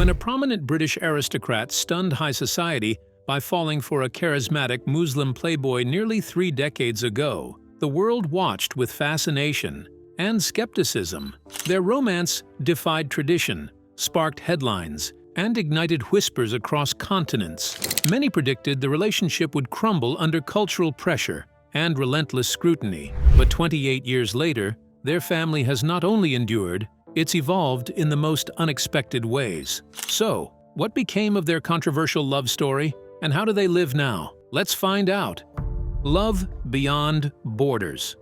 When a prominent British aristocrat stunned high society by falling for a charismatic Muslim playboy nearly 3 decades ago, the world watched with fascination and skepticism. Their romance defied tradition, sparked headlines, and ignited whispers across continents. Many predicted the relationship would crumble under cultural pressure and relentless scrutiny. But 28 years later, their family has not only endured, it's evolved in the most unexpected ways. So, what became of their controversial love story, and how do they live now? Let's find out. Love beyond borders.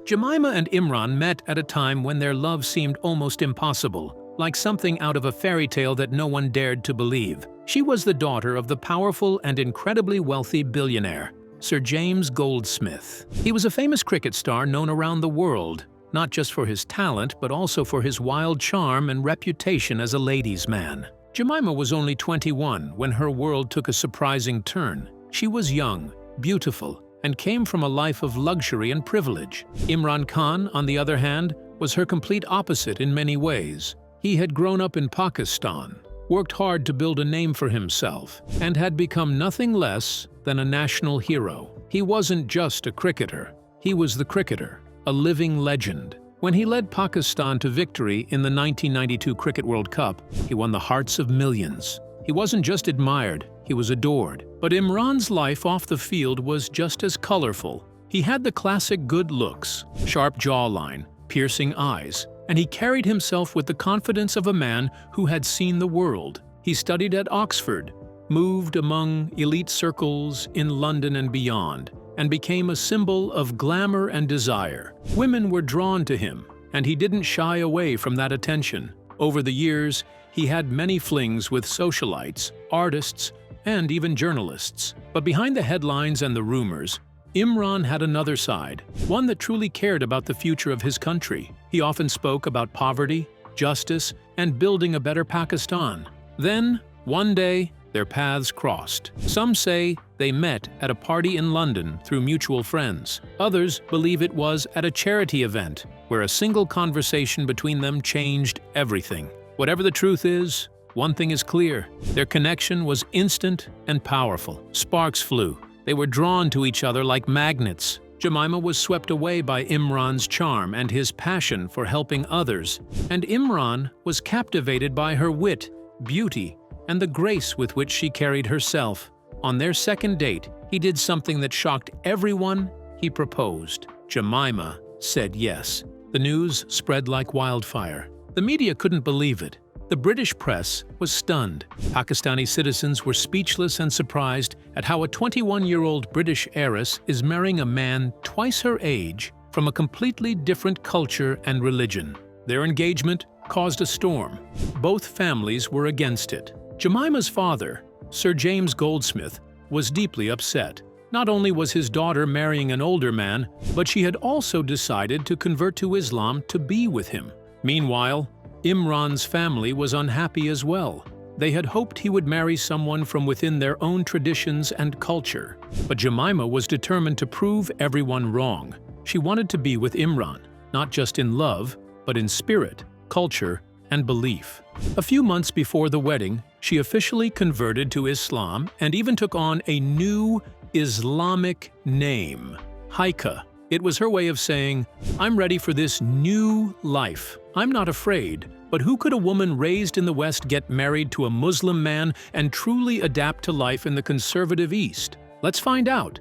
Jemima and Imran met at a time when their love seemed almost impossible, like something out of a fairy tale that no one dared to believe. She was the daughter of the powerful and incredibly wealthy billionaire, Sir James Goldsmith. He was a famous cricket star known around the world, not just for his talent but also for his wild charm and reputation as a ladies' man. Jemima was only 21 when her world took a surprising turn. She was young, beautiful, and came from a life of luxury and privilege. Imran Khan, on the other hand, was her complete opposite in many ways. He had grown up in Pakistan, worked hard to build a name for himself, and had become nothing less than a national hero. He wasn't just a cricketer, he was the cricketer, a living legend. When he led Pakistan to victory in the 1992 Cricket World Cup, he won the hearts of millions. He wasn't just admired, he was adored. But Imran's life off the field was just as colorful. He had the classic good looks, sharp jawline, piercing eyes, and he carried himself with the confidence of a man who had seen the world. He studied at Oxford, moved among elite circles in London and beyond, and became a symbol of glamour and desire. Women were drawn to him, and he didn't shy away from that attention. Over the years, he had many flings with socialites, artists, and even journalists. But behind the headlines and the rumors, Imran had another side, one that truly cared about the future of his country. He often spoke about poverty, justice, and building a better Pakistan. Then, one day, their paths crossed. Some say they met at a party in London through mutual friends. Others believe it was at a charity event where a single conversation between them changed everything. Whatever the truth is, one thing is clear. Their connection was instant and powerful. Sparks flew. They were drawn to each other like magnets. Jemima was swept away by Imran's charm and his passion for helping others, and Imran was captivated by her wit, beauty, and the grace with which she carried herself. On their second date, he did something that shocked everyone. He proposed. Jemima said yes. The news spread like wildfire. The media couldn't believe it. The British press was stunned. Pakistani citizens were speechless and surprised at how a 21-year-old British heiress is marrying a man twice her age from a completely different culture and religion. Their engagement caused a storm. Both families were against it. Jemima's father, Sir James Goldsmith, was deeply upset. Not only was his daughter marrying an older man, but she had also decided to convert to Islam to be with him. Meanwhile, Imran's family was unhappy as well. They had hoped he would marry someone from within their own traditions and culture. But Jemima was determined to prove everyone wrong. She wanted to be with Imran, not just in love, but in spirit, culture, and belief. A few months before the wedding, she officially converted to Islam and even took on a new Islamic name, Haika. It was her way of saying, "I'm ready for this new life. I'm not afraid." But who could a woman raised in the West get married to a Muslim man and truly adapt to life in the conservative East? Let's find out.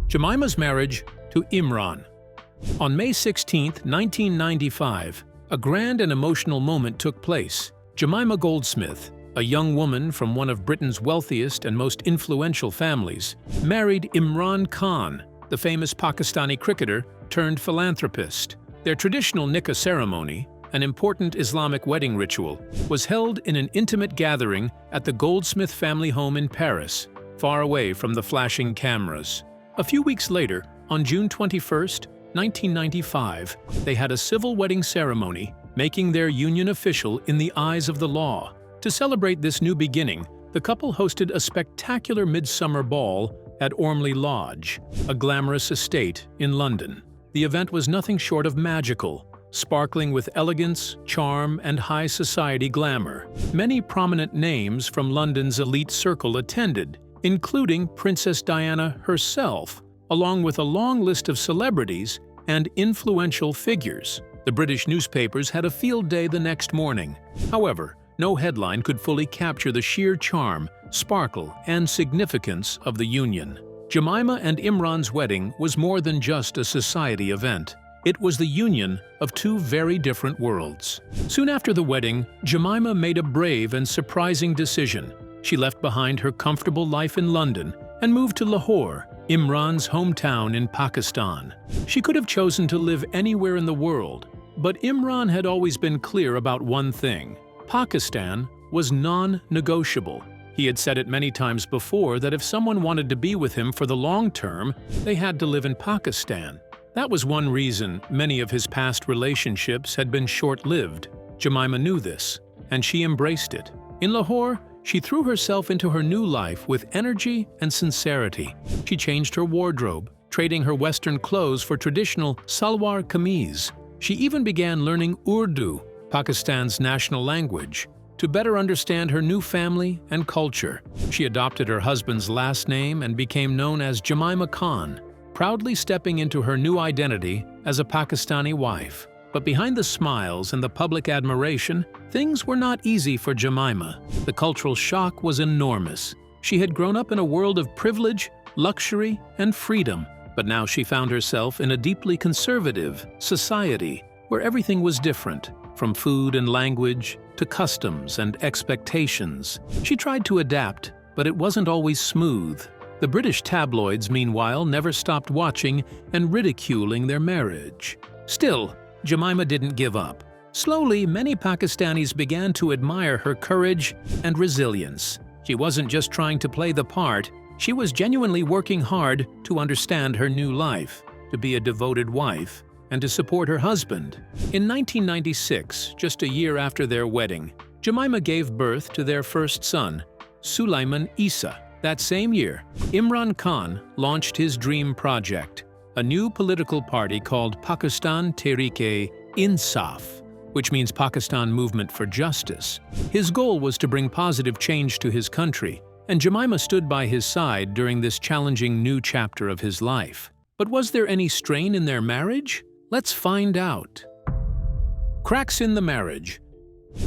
Jemima's marriage to Imran. On May 16, 1995, a grand and emotional moment took place. Jemima Goldsmith, a young woman from one of Britain's wealthiest and most influential families, married Imran Khan, the famous Pakistani cricketer turned philanthropist. Their traditional nikah ceremony, an important Islamic wedding ritual, was held in an intimate gathering at the Goldsmith family home in Paris, far away from the flashing cameras. A few weeks later, on June 21, 1995, they had a civil wedding ceremony, making their union official in the eyes of the law. To celebrate this new beginning, the couple hosted a spectacular midsummer ball at Ormley Lodge, a glamorous estate in London. The event was nothing short of magical, sparkling with elegance, charm, and high society glamour. Many prominent names from London's elite circle attended, including Princess Diana herself, along with a long list of celebrities and influential figures. The British newspapers had a field day the next morning. However, no headline could fully capture the sheer charm, sparkle, and significance of the union. Jemima and Imran's wedding was more than just a society event. It was the union of two very different worlds. Soon after the wedding, Jemima made a brave and surprising decision. She left behind her comfortable life in London and moved to Lahore, Imran's hometown in Pakistan. She could have chosen to live anywhere in the world, but Imran had always been clear about one thing: Pakistan was non-negotiable. He had said it many times before that if someone wanted to be with him for the long term, they had to live in Pakistan. That was one reason many of his past relationships had been short-lived. Jemima knew this, and she embraced it. In Lahore, she threw herself into her new life with energy and sincerity. She changed her wardrobe, trading her Western clothes for traditional salwar kameez. She even began learning Urdu, Pakistan's national language, to better understand her new family and culture. She adopted her husband's last name and became known as Jemima Khan, proudly stepping into her new identity as a Pakistani wife. But behind the smiles and the public admiration, things were not easy for Jemima. The cultural shock was enormous. She had grown up in a world of privilege, luxury, and freedom, but now she found herself in a deeply conservative society where everything was different, from food and language to customs and expectations. She tried to adapt, but it wasn't always smooth. The British tabloids, meanwhile, never stopped watching and ridiculing their marriage. Still, Jemima didn't give up. Slowly, many Pakistanis began to admire her courage and resilience. She wasn't just trying to play the part, she was genuinely working hard to understand her new life, to be a devoted wife, and to support her husband. In 1996, just a year after their wedding, Jemima gave birth to their first son, Sulaiman Isa. That same year, Imran Khan launched his dream project, a new political party called Pakistan Tehreek-e-Insaf, which means Pakistan Movement for Justice. His goal was to bring positive change to his country, and Jemima stood by his side during this challenging new chapter of his life. But was there any strain in their marriage? Let's find out. Cracks in the marriage.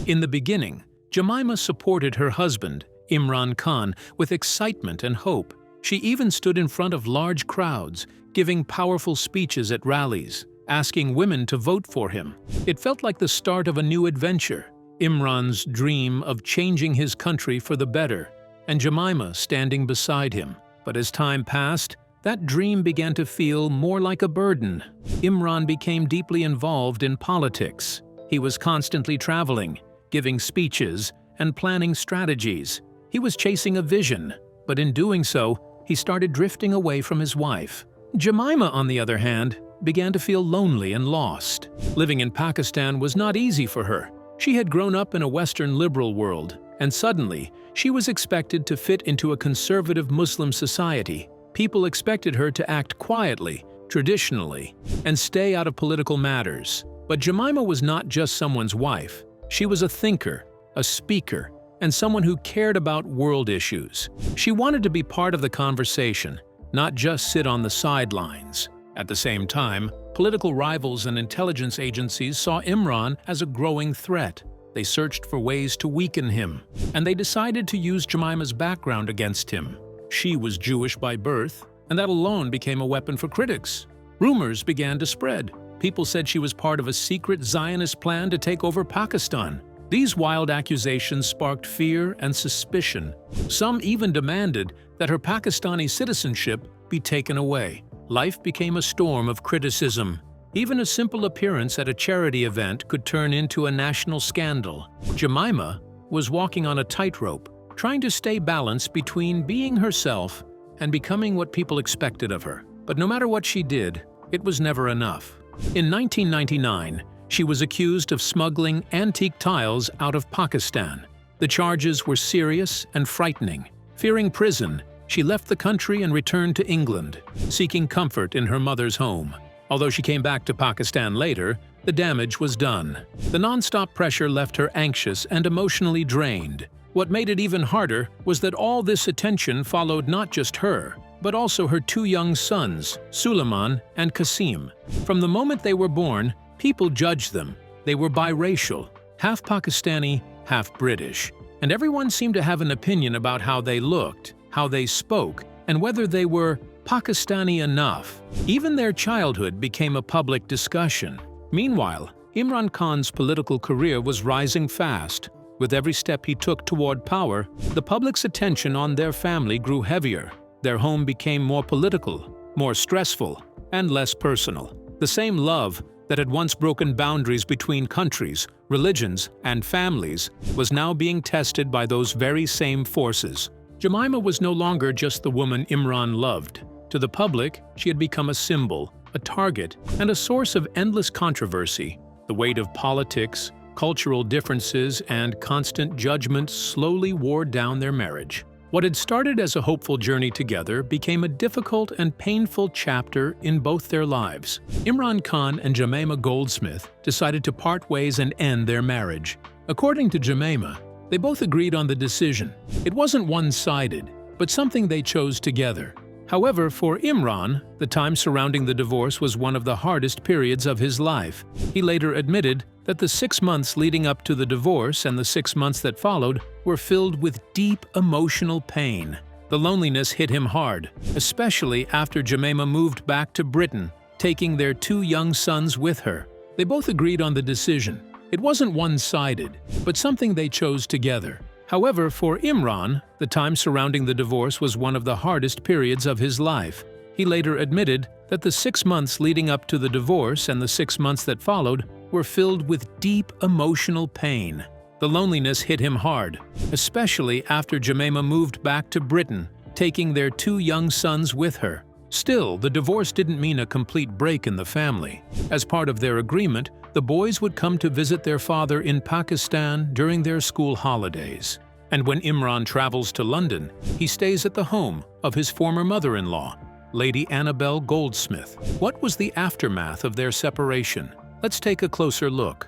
In the beginning, Jemima supported her husband, Imran Khan, with excitement and hope. She even stood in front of large crowds, giving powerful speeches at rallies, asking women to vote for him. It felt like the start of a new adventure, Imran's dream of changing his country for the better, and Jemima standing beside him. But as time passed, that dream began to feel more like a burden. Imran became deeply involved in politics. He was constantly traveling, giving speeches, and planning strategies. He was chasing a vision, but in doing so, he started drifting away from his wife. Jemima, on the other hand, began to feel lonely and lost. Living in Pakistan was not easy for her. She had grown up in a Western liberal world, and suddenly, she was expected to fit into a conservative Muslim society. People expected her to act quietly, traditionally, and stay out of political matters. But Jemima was not just someone's wife. She was a thinker, a speaker, and someone who cared about world issues. She wanted to be part of the conversation, not just sit on the sidelines. At the same time, political rivals and intelligence agencies saw Imran as a growing threat. They searched for ways to weaken him, and they decided to use Jemima's background against him. She was Jewish by birth, and that alone became a weapon for critics. Rumors began to spread. People said she was part of a secret Zionist plan to take over Pakistan. These wild accusations sparked fear and suspicion. Some even demanded that her Pakistani citizenship be taken away. Life became a storm of criticism. Even a simple appearance at a charity event could turn into a national scandal. Jemima was walking on a tightrope, trying to stay balanced between being herself and becoming what people expected of her. But no matter what she did, it was never enough. In 1999, she was accused of smuggling antique tiles out of Pakistan. The charges were serious and frightening. Fearing prison, she left the country and returned to England, seeking comfort in her mother's home. Although she came back to Pakistan later, the damage was done. The nonstop pressure left her anxious and emotionally drained. What made it even harder was that all this attention followed not just her, but also her two young sons, Suleiman and Qasim. From the moment they were born, people judged them. They were biracial, half Pakistani, half British, and everyone seemed to have an opinion about how they looked, how they spoke, and whether they were Pakistani enough. Even their childhood became a public discussion. Meanwhile, Imran Khan's political career was rising fast. With every step he took toward power, the public's attention on their family grew heavier. Their home became more political, more stressful, and less personal. The same love that had once broken boundaries between countries, religions, and families was now being tested by those very same forces. Jemima was no longer just the woman Imran loved. To the public, she had become a symbol, a target, and a source of endless controversy. The weight of politics, cultural differences, and constant judgment slowly wore down their marriage. What had started as a hopeful journey together became a difficult and painful chapter in both their lives. Imran Khan and Jemima Goldsmith decided to part ways and end their marriage. According to Jemima, they both agreed on the decision. It wasn't one-sided, but something they chose together. However, for Imran, the time surrounding the divorce was one of the hardest periods of his life. He later admitted that the 6 months leading up to the divorce and the 6 months that followed were filled with deep emotional pain. The loneliness hit him hard, especially after Jemima moved back to Britain, taking their two young sons with her. They both agreed on the decision. It wasn't one-sided, but something they chose together. However, for Imran, the time surrounding the divorce was one of the hardest periods of his life. He later admitted that the 6 months leading up to the divorce and the 6 months that followed were filled with deep emotional pain. The loneliness hit him hard, especially after Jemima moved back to Britain, taking their two young sons with her. Still, the divorce didn't mean a complete break in the family. As part of their agreement, the boys would come to visit their father in Pakistan during their school holidays. And when Imran travels to London, he stays at the home of his former mother-in-law, Lady Annabel Goldsmith. What was the aftermath of their separation? Let's take a closer look.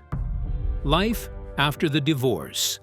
Life after the divorce.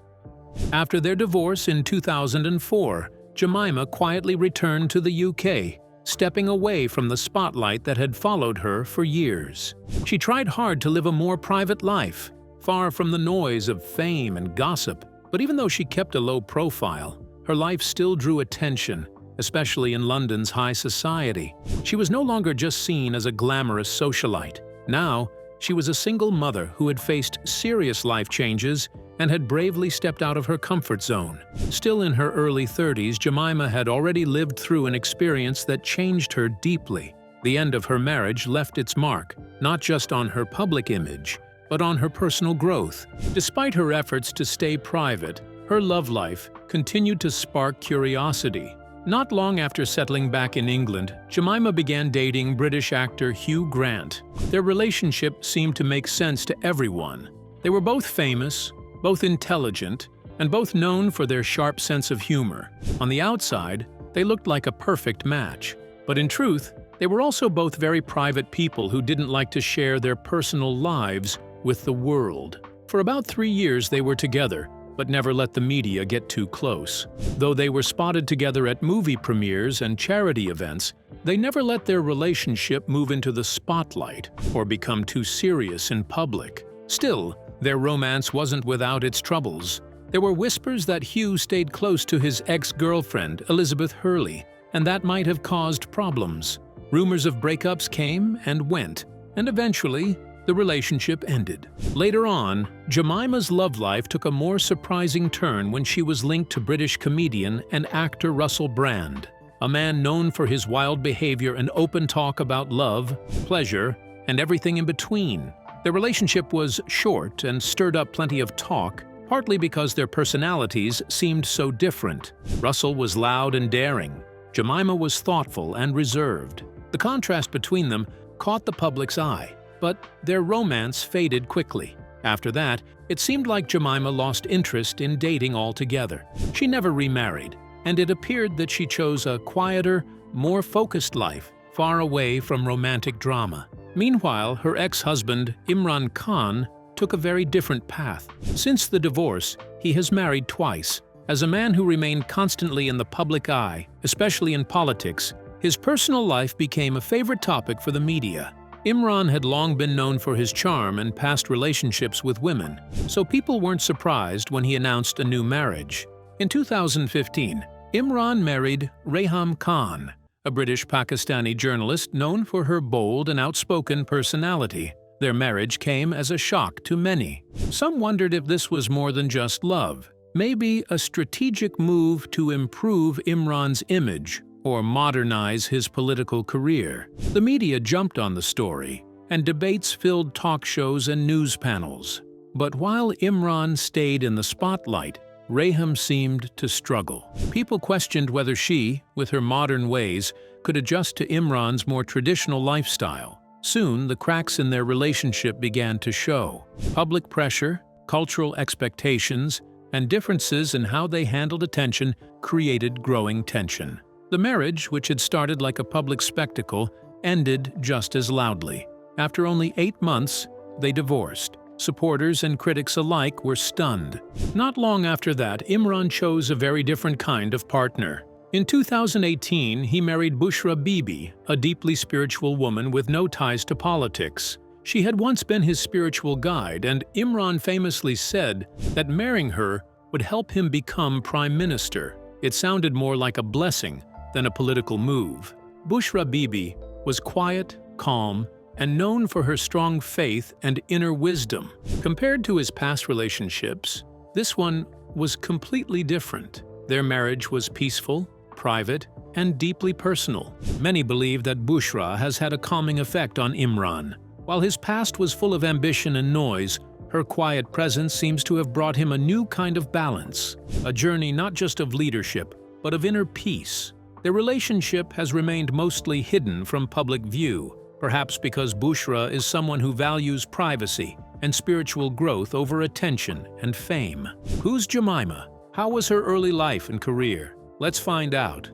After their divorce in 2004, Jemima quietly returned to the UK, stepping away from the spotlight that had followed her for years. She tried hard to live a more private life, far from the noise of fame and gossip. But even though she kept a low profile, her life still drew attention, especially in London's high society. She was no longer just seen as a glamorous socialite. Now, she was a single mother who had faced serious life changes and had bravely stepped out of her comfort zone. Still in her early 30s, Jemima had already lived through an experience that changed her deeply. The end of her marriage left its mark, not just on her public image, but on her personal growth. Despite her efforts to stay private, her love life continued to spark curiosity. Not long after settling back in England, Jemima began dating British actor Hugh Grant. Their relationship seemed to make sense to everyone. They were both famous, both intelligent, and both known for their sharp sense of humor. On the outside, they looked like a perfect match. But in truth, they were also both very private people who didn't like to share their personal lives with the world. For about 3 years they were together, but never let the media get too close. Though they were spotted together at movie premieres and charity events, they never let their relationship move into the spotlight or become too serious in public. Still, their romance wasn't without its troubles. There were whispers that Hugh stayed close to his ex-girlfriend, Elizabeth Hurley, and that might have caused problems. Rumors of breakups came and went, and eventually, the relationship ended. Later on, Jemima's love life took a more surprising turn when she was linked to British comedian and actor Russell Brand, a man known for his wild behavior and open talk about love, pleasure, and everything in between. Their relationship was short and stirred up plenty of talk, partly because their personalities seemed so different. Russell was loud and daring. Jemima was thoughtful and reserved. The contrast between them caught the public's eye, but their romance faded quickly. After that, it seemed like Jemima lost interest in dating altogether. She never remarried, and it appeared that she chose a quieter, more focused life, far away from romantic drama. Meanwhile, her ex-husband, Imran Khan, took a very different path. Since the divorce, he has married twice. As a man who remained constantly in the public eye, especially in politics, his personal life became a favorite topic for the media. Imran had long been known for his charm and past relationships with women, so people weren't surprised when he announced a new marriage. In 2015, Imran married Reham Khan, a British Pakistani journalist known for her bold and outspoken personality. Their marriage came as a shock to many. Some wondered if this was more than just love, maybe a strategic move to improve Imran's image or modernize his political career. The media jumped on the story, and debates filled talk shows and news panels. But while Imran stayed in the spotlight, Reham seemed to struggle. People questioned whether she, with her modern ways, could adjust to Imran's more traditional lifestyle. Soon, the cracks in their relationship began to show. Public pressure, cultural expectations, and differences in how they handled attention created growing tension. The marriage, which had started like a public spectacle, ended just as loudly. After only 8 months, they divorced. Supporters and critics alike were stunned. Not long after that, Imran chose a very different kind of partner. In 2018, he married Bushra Bibi, a deeply spiritual woman with no ties to politics. She had once been his spiritual guide, and Imran famously said that marrying her would help him become prime minister. It sounded more like a blessing than a political move. Bushra Bibi was quiet, calm, and known for her strong faith and inner wisdom. Compared to his past relationships, this one was completely different. Their marriage was peaceful, private, and deeply personal. Many believe that Bushra has had a calming effect on Imran. While his past was full of ambition and noise, her quiet presence seems to have brought him a new kind of balance, a journey not just of leadership, but of inner peace. Their relationship has remained mostly hidden from public view, perhaps because Bushra is someone who values privacy and spiritual growth over attention and fame. Who's Jemima? How was her early life and career? Let's find out.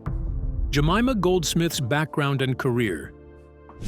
Jemima Goldsmith's background and career.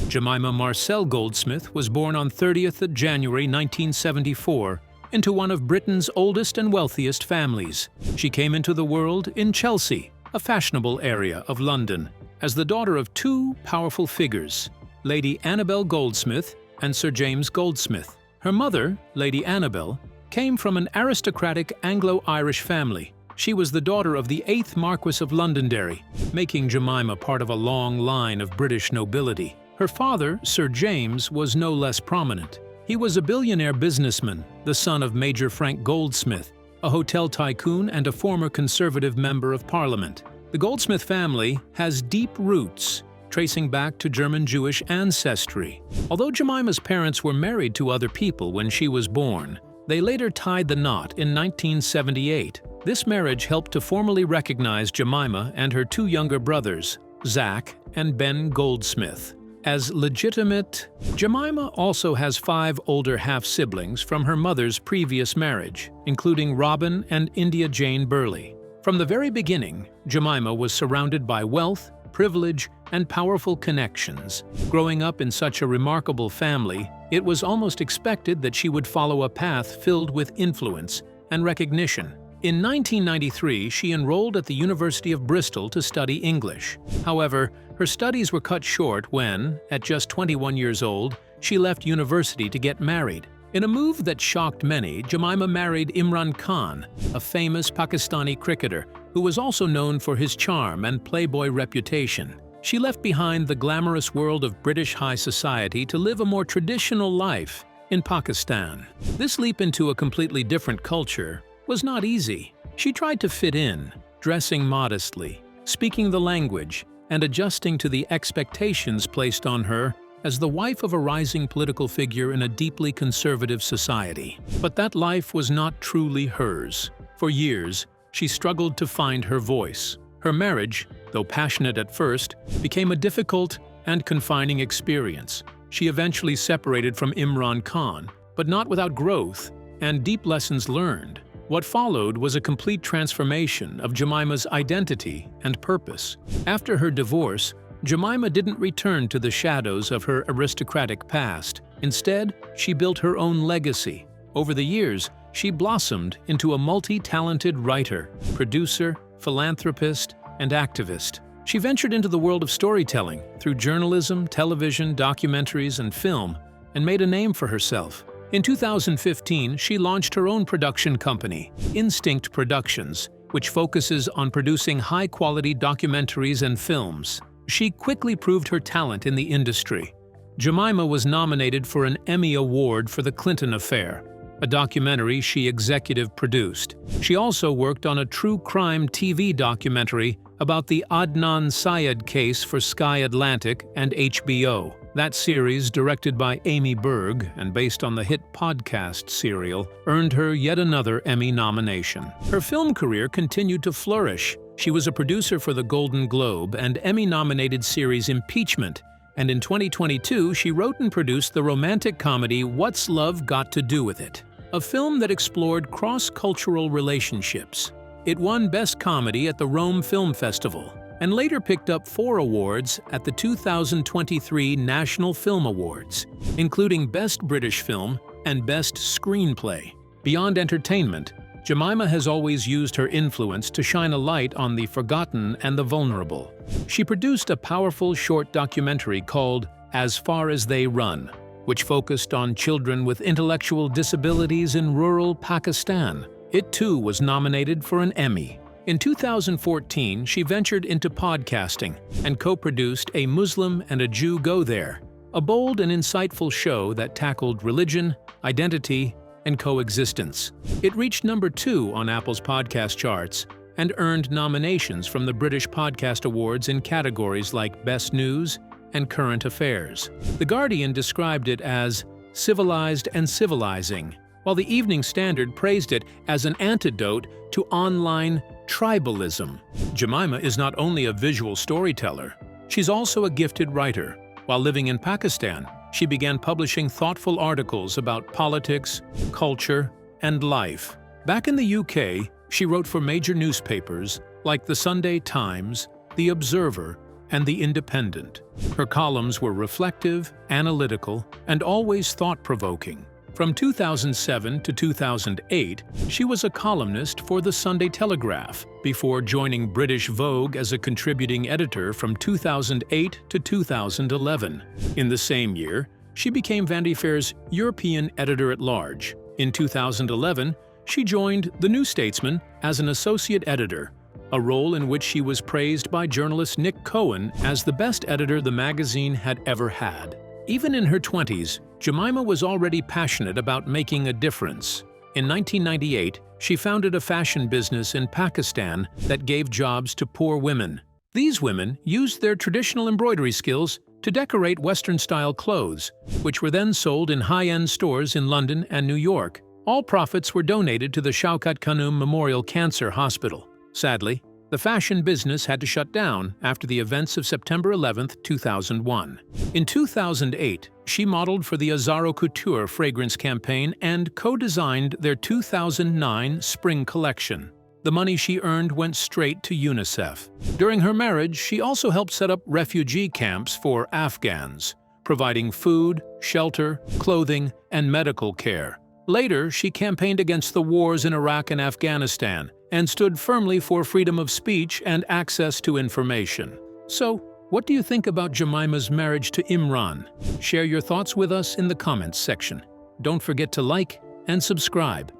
Jemima Marcel Goldsmith was born on 30th January 1974 into one of Britain's oldest and wealthiest families. She came into the world in Chelsea, a fashionable area of London, as the daughter of two powerful figures, Lady Annabel Goldsmith and Sir James Goldsmith. Her mother, Lady Annabel, came from an aristocratic Anglo-Irish family. She was the daughter of the 8th Marquess of Londonderry, making Jemima part of a long line of British nobility. Her father, Sir James, was no less prominent. He was a billionaire businessman, the son of Major Frank Goldsmith, a hotel tycoon and a former Conservative Member of Parliament. The Goldsmith family has deep roots, tracing back to German Jewish ancestry. Although Jemima's parents were married to other people when she was born, they later tied the knot in 1978. This marriage helped to formally recognize Jemima and her two younger brothers, Zach and Ben Goldsmith, as legitimate. Jemima also has 5 older half-siblings from her mother's previous marriage, including Robin and India Jane Burley. From the very beginning, Jemima was surrounded by wealth, privilege, and powerful connections. Growing up in such a remarkable family, it was almost expected that she would follow a path filled with influence and recognition. In 1993, she enrolled at the University of Bristol to study English. However, her studies were cut short when, at just 21 years old, she left university to get married. In a move that shocked many, Jemima married Imran Khan, a famous Pakistani cricketer who was also known for his charm and Playboy reputation. She left behind the glamorous world of British high society to live a more traditional life in Pakistan. This leap into a completely different culture was not easy. She tried to fit in, dressing modestly, speaking the language, and adjusting to the expectations placed on her as the wife of a rising political figure in a deeply conservative society. But that life was not truly hers. For years, she struggled to find her voice. Her marriage, though passionate at first, became a difficult and confining experience. She eventually separated from Imran Khan, but not without growth and deep lessons learned. What followed was a complete transformation of Jemima's identity and purpose. After her divorce, Jemima didn't return to the shadows of her aristocratic past. Instead, she built her own legacy. Over the years, she blossomed into a multi-talented writer, producer, philanthropist, and activist. She ventured into the world of storytelling through journalism, television, documentaries, and film, and made a name for herself. In 2015, she launched her own production company, Instinct Productions, which focuses on producing high-quality documentaries and films. She quickly proved her talent in the industry. Jemima was nominated for an Emmy Award for The Clinton Affair, a documentary she executive produced. She also worked on a true crime TV documentary about the Adnan Syed case for Sky Atlantic and HBO. That series, directed by Amy Berg and based on the hit podcast serial, earned her yet another Emmy nomination. Her film career continued to flourish. She was a producer for the Golden Globe and Emmy-nominated series Impeachment, and in 2022 she wrote and produced the romantic comedy What's Love Got to Do with It?, a film that explored cross-cultural relationships. It won Best Comedy at the Rome Film Festival, and later picked up 4 awards at the 2023 National Film Awards, including Best British Film and Best Screenplay. Beyond entertainment, Jemima has always used her influence to shine a light on the forgotten and the vulnerable. She produced a powerful short documentary called As Far as They Run, which focused on children with intellectual disabilities in rural Pakistan. It too was nominated for an Emmy. In 2014, she ventured into podcasting and co-produced A Muslim and a Jew Go There, a bold and insightful show that tackled religion, identity, and coexistence. It reached number 2 on Apple's podcast charts and earned nominations from the British Podcast Awards in categories like Best News and Current Affairs. The Guardian described it as civilized and civilizing, while the Evening Standard praised it as an antidote to online tribalism. Jemima is not only a visual storyteller, she's also a gifted writer. While living in Pakistan, she began publishing thoughtful articles about politics, culture, and life. Back in the UK, she wrote for major newspapers like the Sunday Times, The Observer, and The Independent. Her columns were reflective, analytical, and always thought-provoking. From 2007 to 2008, she was a columnist for the Sunday Telegraph, before joining British Vogue as a contributing editor from 2008 to 2011. In the same year, she became Vanity Fair's European editor-at-large. In 2011, she joined The New Statesman as an associate editor, a role in which she was praised by journalist Nick Cohen as the best editor the magazine had ever had. Even in her 20s, Jemima was already passionate about making a difference. In 1998, she founded a fashion business in Pakistan that gave jobs to poor women. These women used their traditional embroidery skills to decorate Western-style clothes, which were then sold in high-end stores in London and New York. All profits were donated to the Shaukat Khanum Memorial Cancer Hospital. Sadly, the fashion business had to shut down after the events of September 11, 2001. In 2008, she modeled for the Azzaro Couture fragrance campaign and co-designed their 2009 spring collection. The money she earned went straight to UNICEF. During her marriage, she also helped set up refugee camps for Afghans, providing food, shelter, clothing, and medical care. Later, she campaigned against the wars in Iraq and Afghanistan and stood firmly for freedom of speech and access to information. So, what do you think about Jemima's marriage to Imran? Share your thoughts with us in the comments section. Don't forget to like and subscribe.